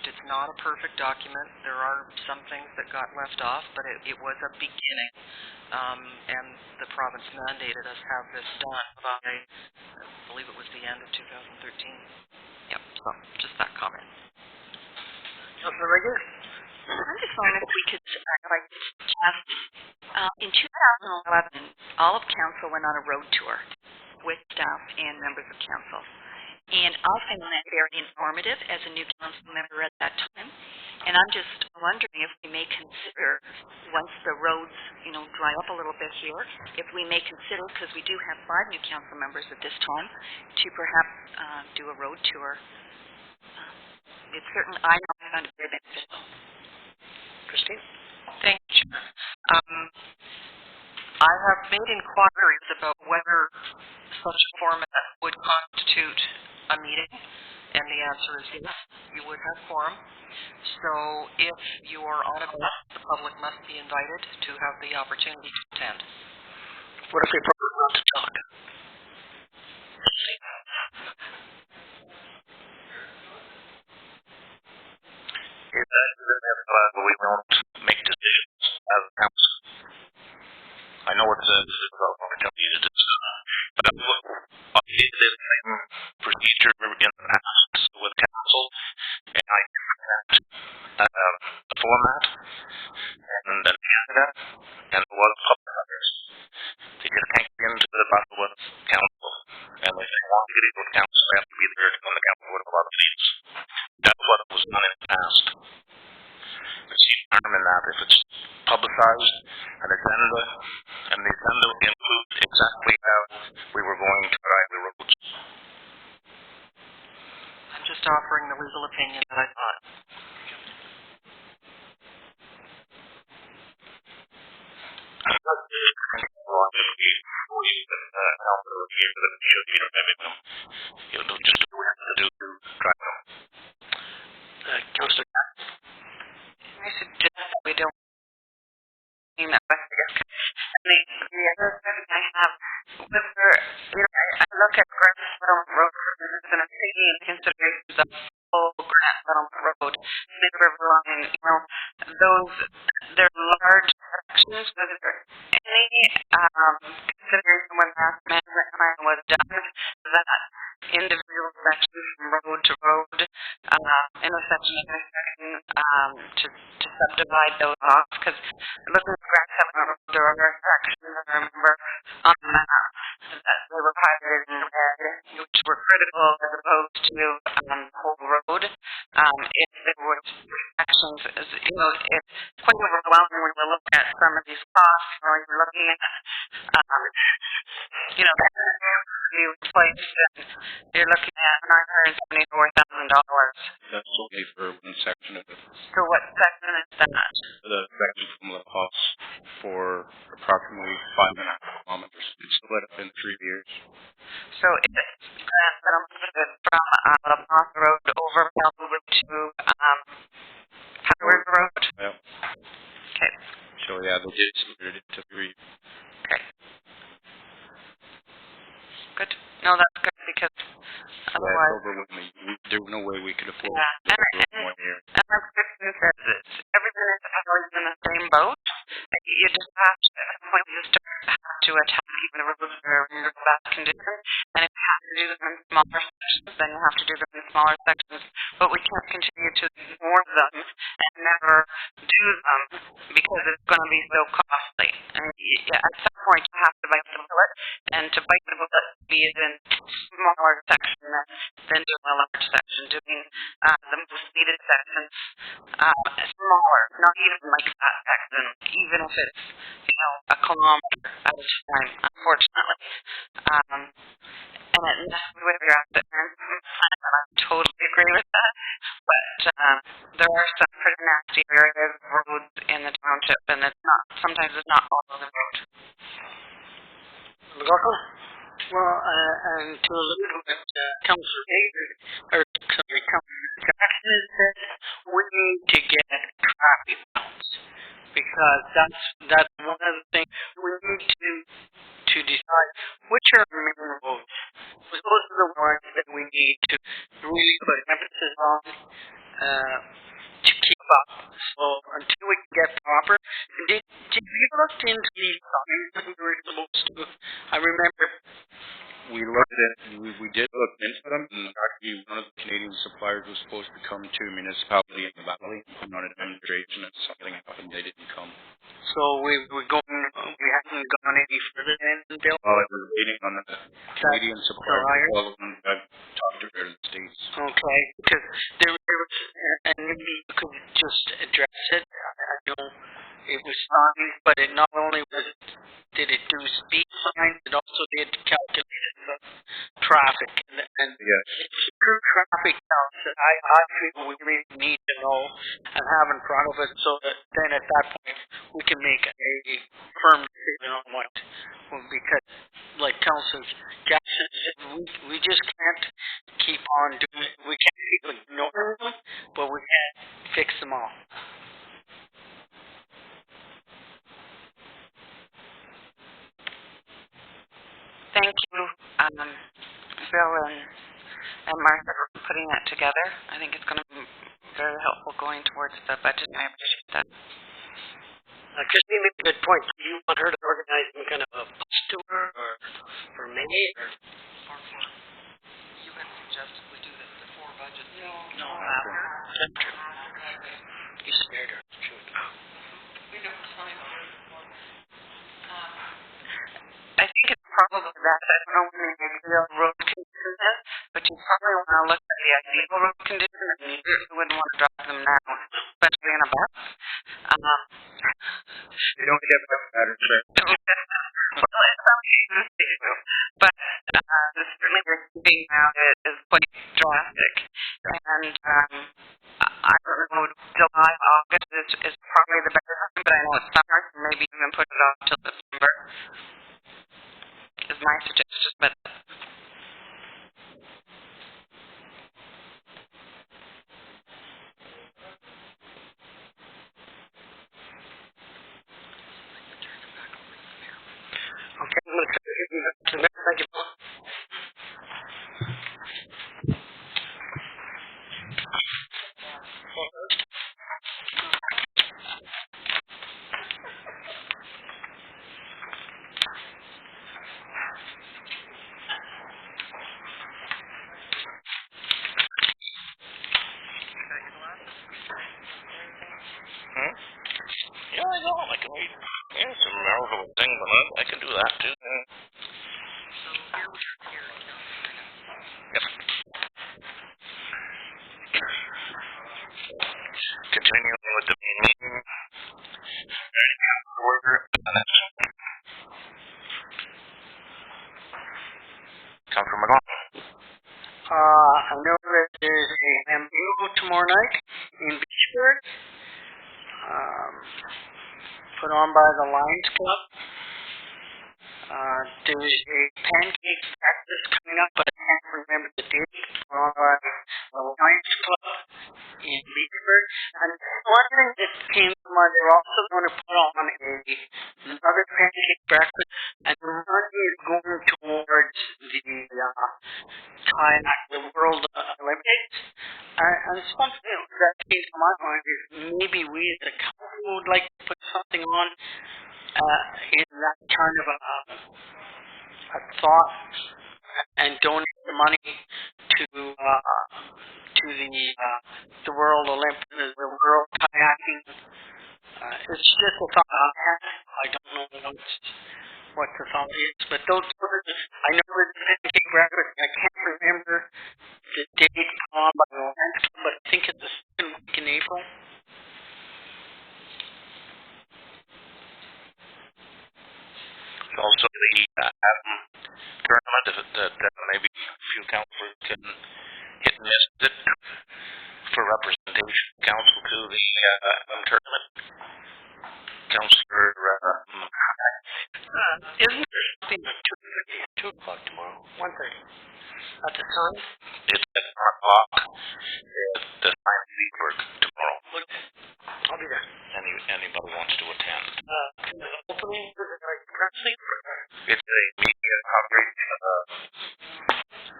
It's not a perfect document. There are some things that got left off, but it was a beginning. And the province mandated us have this done by, I believe it was the end of 2013. Yep, so just that comment. Councilor Reagan? I'm just wondering if we could suggest, in 2011, all of council went on a road tour with staff and members of council. And I found that very informative as a new council member at that time. And I'm just wondering if we may consider, once the roads, dry up a little bit here, if we may consider, because we do have 5 new council members at this time, to perhaps do a road tour. It's certainly, I found it very beneficial. Christine? Thank you. I have made inquiries about whether such a format would constitute a meeting, and the answer is yes, you would have quorum. So if you are on a bus, the public must be invited to have the opportunity to attend. What if we prefer not to talk? Is that we don't make decisions as a council? I know it's a difficult opportunity to discuss, but I did this same procedure in the past with council, and I present a format and an agenda, and it was public. They just can't get into the battle with council, and if they want to get into council, they have to be there when the council would have a lot of seats. That's what was done in the past. I see harm in that if it's publicized, an agenda, and the agenda includes exactly how we were going to drive the roads. I'm just offering the legal opinion that I thought. You'll just do what we have to do to drive them. Councilor? I suggest that we don't mean that way. The other thing I have, I look at grant settlement road and I'm taking into consideration the full grant settlement road, Snake River Line, they're large sections. Was there any consideration when the management plan was done that individual sections from road to road, intersection to subdivide those off? Because looking at grant settlement road, there are sections I remember on the map that they were highlighted in red, which were critical as opposed to the whole road. If there were sections, it's quite overwhelming when we look at some of these costs, or you're looking at, be replaced, then you're looking at $974,000. That's only for one section of it. So what section is that? The section from La Paz for approximately 5.5 kilometers. It's split up in 3 years. So it's grant settlement from La Paz Road over Bellwood to Howard Road. Yep. Okay. So yeah, they did split it into 3. Okay. Good. No, that's good because Yeah, otherwise. it's overwhelming. There was no way we could afford Yeah, to do it in 1 year. and like Kristen said, everyone is always in the same boat. You just have to, at some point, you just have to attack even the roads that are in bad condition. And if you have to do them in smaller sections, then you have to do them in smaller sections. But we can't continue to ignore them and never do them because it's going to be so costly. And at some point, you have to bite the bullet. And to bite the bullet, be it in smaller section than doing a large section, doing the most needed sections smaller, not even like that section, even if it's, a kilometer at a time, unfortunately. And it messes with your asset management plan, and I totally agree with that. But there are some pretty nasty areas of roads in the township, and sometimes it's not all over the road. McLaughlin? Well, and to allude to what Councillor David, Councillor Jackson said, we need to get traffic counts. Because that's one of the things we need to decide which are our main roads. Those are the ones that we need to really put emphasis on to keep up. So until we can get proper, did you look into these signs that we were supposed to? I remember We looked at it, and we did look into them, and actually one of the Canadian suppliers was supposed to come to a municipality in the valley and put on a demonstration, and something happened, they didn't come. so we haven't gone any further than Bill. Well, I was waiting on the Canadian supplier to call them, and I've talked to her in the States. Okay, because there was, and maybe you could just address it. I know it was signs, but it not only did it do speed signs, it also did calculate the traffic. And Yes. it's true traffic counts that I feel we really need to know and have in front of us so that then at that point we can make a firm decision on what. Because, like Councillor Jackson said, we just can't keep on doing it. We can't keep ignoring them, but we can't fix them all. Thank you, Bill and Martha, for putting that together. I think it's going to be very helpful going towards the budget, and I appreciate that. Christine made a good point. Do you want her to organize some kind of a bus tour for May? Or for, you had suggested we do this before budget. No, after. That's true. You scared her. We don't sign on. I think it's probably that. I don't know when the ideal road condition is, but you probably want to look at the ideal road condition, and you certainly wouldn't want to drive them now, especially in a bus. They don't get much better, sir. Well, in some cases they do, but certainly the speeding now is quite drastic. And I don't know, July, August is probably the better time, but I know it's summer, so maybe even put it off till September is my suggestion. But Okay, I'm going to give you back to the next. Thank you, Paul. Yeah, I know. I can read. Yeah, some marvelous things on it. I can do that too. Yeah. Yep. Continuing with the meeting. is a Lambo tomorrow night in Beachburg, put on by the Lions Club. There's a pancake breakfast coming up, but I can't remember the date, put on by the Lions Club in Beachburg. And one thing that came to mind, they're also going to put on another pancake breakfast, and the money is going towards the World Olympics. And something that came to my mind is maybe we as a council would like to put something on in that kind of a thought and donate the money to the World Olympics, the World Kayaking. It's just a thought I had. I don't know what the thought is, but those I know it's pancake breakfast. I can't remember the date on by the Lions Club, but I think it's the second week in April. Also the tournament that maybe a few councillors can hit and miss it for representation council to the tournament. Councillor, Isn't there something at 2 o'clock tomorrow? 1:30. At the time? it's at 1 o'clock at the science work tomorrow. I'll be there. Anybody wants to attend. Opening for the pressing? It's a media coverage.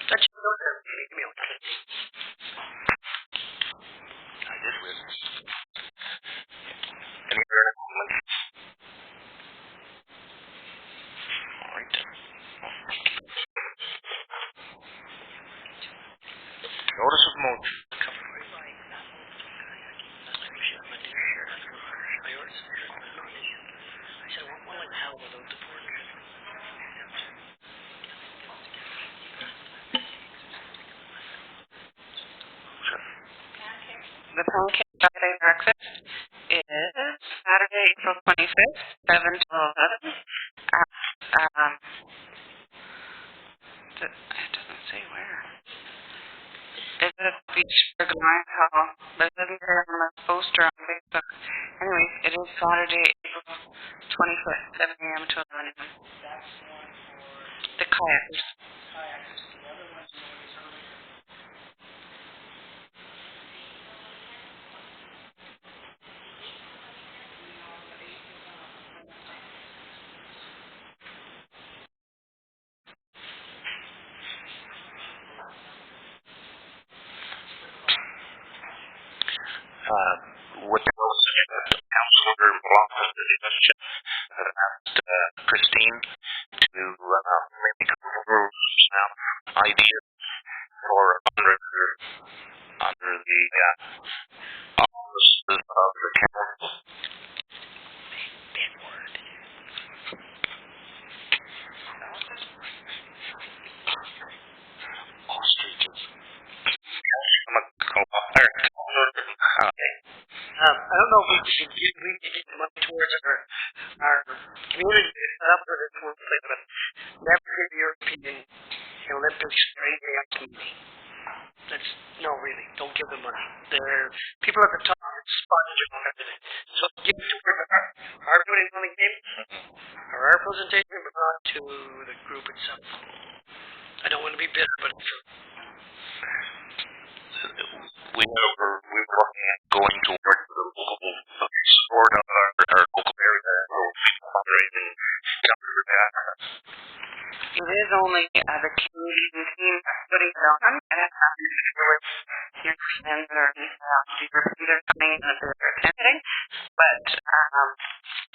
That you don't have to make me okay. I did with. Any other comments? All right. Notice of motion. The Pancake Saturday breakfast is Saturday, April 25th, 7 to 11. It doesn't say where. Is it at Beachburg Lions Hall? But it doesn't say on the poster on Facebook. Anyways, it is Saturday, April 25th, 7 a.m. to 11 a.m. The kayakers. With Councillor McLaughlin's suggestion, asked Christine to maybe come forward with some ideas for under the offices of the council. Ostriches. I don't know if we should give money towards our community set up for this workplace, but never give the European Olympics or anything else to me. No, really, don't give them money. They're people at the top sponge on everything. So give it to our doing on the game or our presentation, but not to the group itself. I don't want to be bitter, but it's true. We were looking at going towards the local support of our local area fundraising. It is only the Canadian team putting it on, and it's nothing to do with your friends or Europeans are coming in that they're attending, but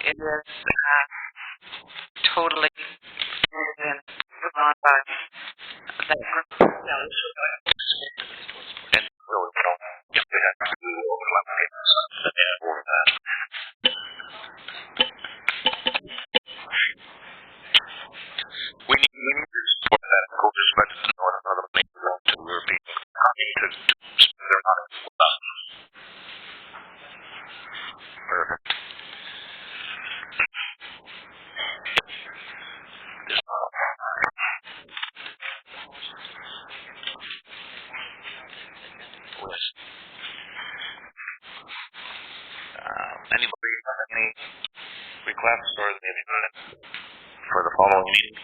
it is totally funded and put on by that group. And really, if they have to do collaborate for that. We need to support that coaches, but another thing to European to spend their money with us. Perfect. with. Anybody have any requests or for the following meeting?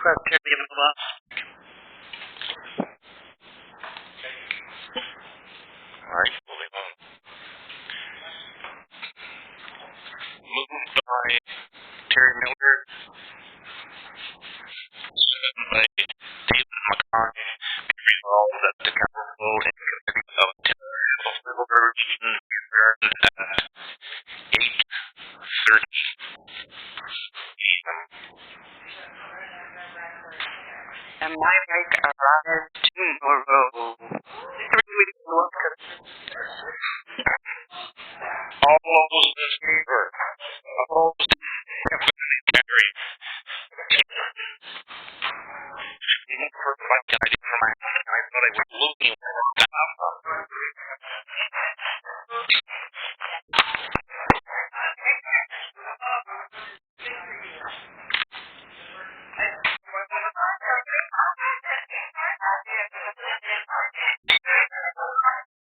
Criteria of the Alright, moving on. Moved by Terry Miller, seconded by David McCoy, be resolved that the council and committee of International Civil Aviation adjourned at 8:30 p.m. And my bike arrives tomorrow. 3 weeks work. All those in favor? Opposed? Definitely carried. Even for Mike, I did for my I thought I was looking for that.